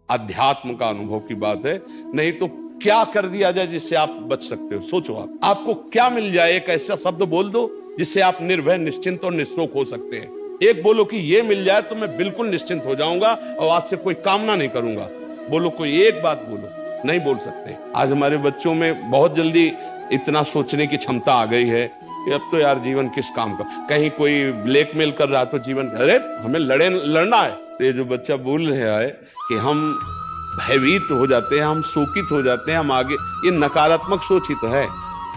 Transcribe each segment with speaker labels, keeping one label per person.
Speaker 1: अध्यात्म का अनुभव की बात है। नहीं तो क्या कर दिया जाए जिससे आप बच सकते हो? सोचो आपको क्या मिल जाए? एक ऐसा शब्द बोल दो जिससे आप निर्भय, निश्चिंत और निःशोक हो सकते हैं। एक बोलो कि ये मिल जाए तो मैं बिल्कुल निश्चिंत हो जाऊंगा और आज से कोई कामना नहीं करूंगा। बोलो, कोई एक बात बोलो। नहीं बोल सकते। आज हमारे बच्चों में बहुत जल्दी इतना सोचने की क्षमता आ गई है कि अब तो यार जीवन किस काम का। कहीं कोई ब्लैकमेल कर रहा तो जीवन, अरे हमें लड़ना है। तो ये जो बच्चा बोल रहा है कि हम भयभीत हो जाते हैं, हम शोकित हो जाते हैं, हम आगे, ये नकारात्मक सोच ही तो है।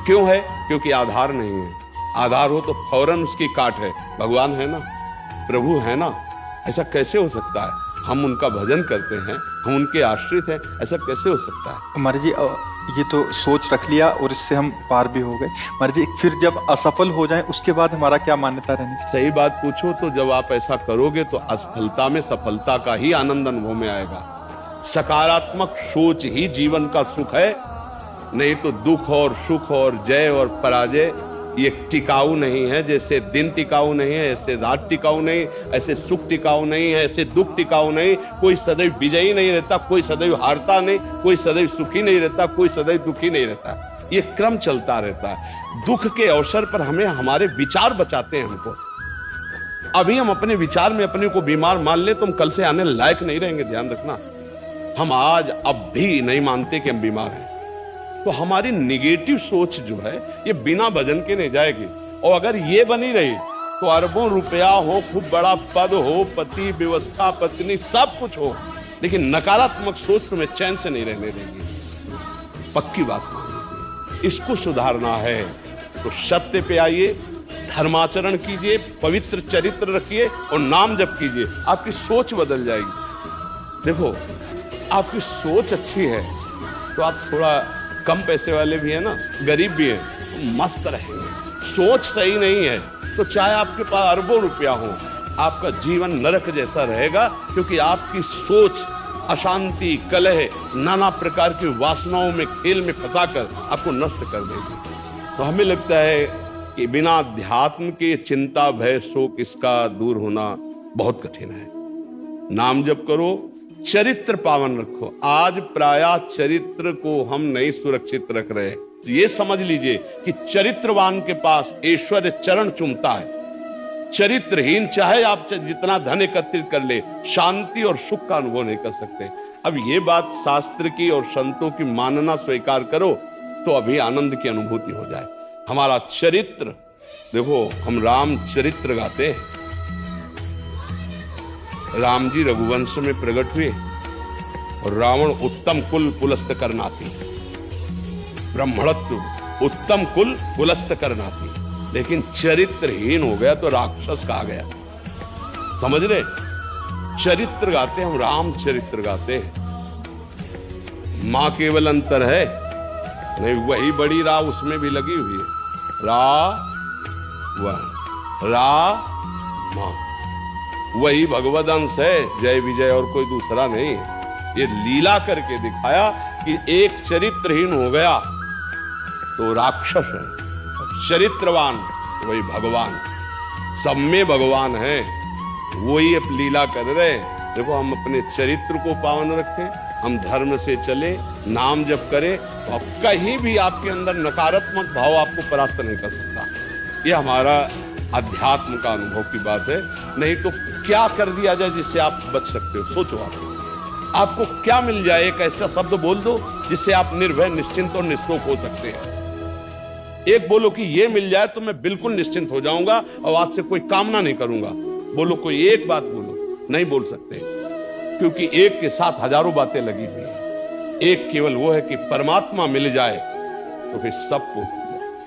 Speaker 1: क्यों है? क्योंकि आधार नहीं है। आधार हो तो फौरन उसकी काट है। भगवान है ना, प्रभु है ना, ऐसा कैसे हो सकता है? हम उनका भजन करते हैं, हम उनके आश्रित हैं, ऐसा कैसे हो सकता है?
Speaker 2: महाराज जी, ये तो सोच रख लिया और इससे हम पार भी हो गए। महाराज जी, फिर जब असफल हो जाएं उसके बाद हमारा क्या मान्यता रहनी चाहिए?
Speaker 1: सही बात पूछो तो जब आप ऐसा करोगे तो असफलता में सफलता का ही आनंद अनुभव में आएगा। सकारात्मक सोच ही जीवन का सुख है। नहीं तो दुख और सुख और जय और पराजय ये टिकाऊ नहीं है। जैसे दिन टिकाऊ नहीं है, ऐसे रात टिकाऊ नहीं, ऐसे सुख टिकाऊ नहीं है, ऐसे दुख टिकाऊ नहीं। कोई सदैव विजयी नहीं रहता, कोई सदैव हारता नहीं, कोई सदैव सुखी नहीं रहता, कोई सदैव दुखी नहीं रहता। ये क्रम चलता रहता है। दुख के अवसर पर हमें हमारे विचार बचाते हैं हमको। अभी हम अपने विचार में अपने को बीमार मान ले तो हम कल से आने लायक नहीं रहेंगे। ध्यान रखना, हम आज अब भी नहीं मानते कि हम बीमार हैं। तो हमारी निगेटिव सोच जो है ये बिना भजन के नहीं जाएगी। और अगर ये बनी रही तो अरबों रुपया हो, खूब बड़ा पद हो, पति, व्यवस्था, पत्नी, सब कुछ हो, लेकिन नकारात्मक सोच तुम्हें चैन से नहीं रहने देगी। पक्की बात मान लीजिए। इसको सुधारना है तो सत्य पे आइए, धर्माचरण कीजिए, पवित्र चरित्र रखिए और नाम जप कीजिए। आपकी सोच बदल जाएगी। देखो, आपकी सोच अच्छी है तो आप थोड़ा कम पैसे वाले भी है ना, गरीब भी है, तो मस्त रहेंगे। सोच सही नहीं है तो चाहे आपके पास अरबों रुपया हो, आपका जीवन नरक जैसा रहेगा। क्योंकि आपकी सोच अशांति, कलह, नाना प्रकार की वासनाओं में, खेल में फंसाकर आपको नष्ट कर देगी। तो हमें लगता है कि बिना अध्यात्म के चिंता, भय, शोक इसका दूर होना बहुत कठिन है। नाम जप करो, चरित्र पावन रखो। आज प्रायः चरित्र को हम नहीं सुरक्षित रख रहे। ये समझ लीजिए कि चरित्रवान के पास ऐश्वर्य चरण चूमता है। चरित्रहीन चाहे आप जितना धन एकत्रित कर ले, शांति और सुख का अनुभव नहीं कर सकते। अब ये बात शास्त्र की और संतों की मानना स्वीकार करो तो अभी आनंद की अनुभूति हो जाए। हमारा चरित्र देखो, हम राम चरित्र गाते हैं। राम जी रघुवंश में प्रकट हुए और रावण उत्तम कुल पुलस्त करनाती, ब्राह्मणत्व उत्तम कुल पुलस्त करनाती, लेकिन चरित्रहीन हो गया तो राक्षस कहा गया। समझ रहे? चरित्र गाते हम, राम चरित्र गाते हैं। मां केवल अंतर है नहीं, वही बड़ी रा उसमें भी लगी हुई है। रा मां वही भगवद अंश है, जय विजय और कोई दूसरा नहीं। ये लीला करके दिखाया कि एक चरित्रहीन हो गया तो राक्षस है, चरित्रवान वही भगवान। सब में भगवान है, वही अब लीला कर रहे हैं। देखो, हम अपने चरित्र को पावन रखें, हम धर्म से चले, नाम जप करें, और कहीं भी आपके अंदर नकारात्मक भाव आपको परास्त नहीं कर सकता। ये हमारा अध्यात्म का अनुभव की बात है। नहीं तो क्या कर दिया जाए जिससे आप बच सकते हो? सोचो आपको क्या मिल जाए? एक ऐसा शब्द बोल दो जिससे आप निर्भय, निश्चिंत और निःशोक हो सकते हैं। एक बोलो कि ये मिल जाए तो मैं बिल्कुल निश्चिंत हो जाऊंगा और आज से कोई कामना नहीं करूंगा। बोलो, कोई एक बात बोलो। नहीं बोल सकते, क्योंकि एक के साथ हजारों बातें लगी हुई है। एक केवल वो है कि परमात्मा मिल जाए तो फिर सबको,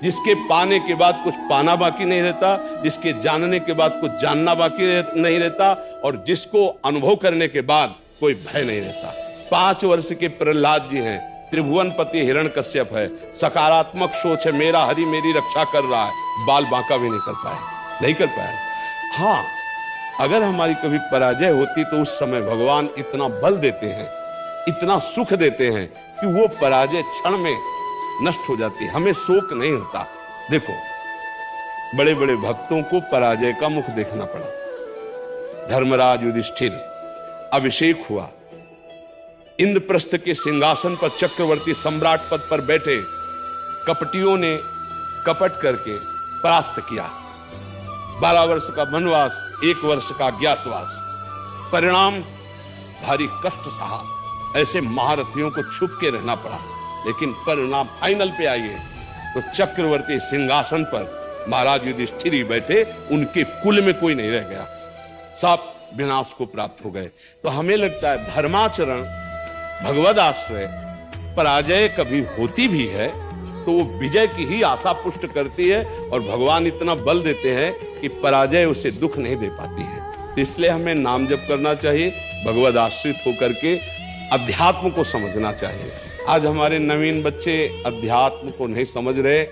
Speaker 1: जिसके पाने के बाद कुछ पाना बाकी नहीं रहता, जिसके जानने के बाद कुछ जानना बाकी नहीं रहता, और जिसको अनुभव करने के बाद कोई भय नहीं रहता। 5 वर्ष के प्रहलाद जी हैं, त्रिभुवनपति हिरण्यकश्यप है, सकारात्मक सोच है, मेरा हरि मेरी रक्षा कर रहा है, बाल बांका भी नहीं कर पाया। हाँ, अगर हमारी कभी पराजय होती तो उस समय भगवान इतना बल देते हैं, इतना सुख देते हैं कि वो पराजय क्षण में नष्ट हो जाती है, हमें शोक नहीं होता। देखो, बड़े बड़े भक्तों को पराजय का मुख देखना पड़ा। धर्मराज युधिष्ठिर, अभिषेक हुआ, इंद्रप्रस्थ के सिंहासन पर चक्रवर्ती सम्राट पद पर बैठे कपटियों ने कपट करके परास्त किया। 12 वर्ष का वनवास, 1 वर्ष का ज्ञातवास, परिणाम भारी कष्ट सहा। ऐसे महारथियों को छुप के रहना पड़ा, लेकिन परिणाम फाइनल पे आइए तो चक्रवर्ती सिंहासन पर महाराज युधिष्ठिर ही बैठे, उनके कुल में कोई नहीं रह गया, सब विनाश को प्राप्त हो गए। तो हमें लगता है धर्माचरण, भगवद आश्रय, पराजय कभी होती भी है तो वो विजय की ही आशा पुष्ट करती है, और भगवान इतना बल देते हैं कि पराजय उसे दुख नहीं दे पाती है। तो इसलिए हमें नाम जप करना चाहिए, भगवद आश्रित होकर के अध्यात्म को समझना चाहिए। आज हमारे नवीन बच्चे अध्यात्म को नहीं समझ रहे,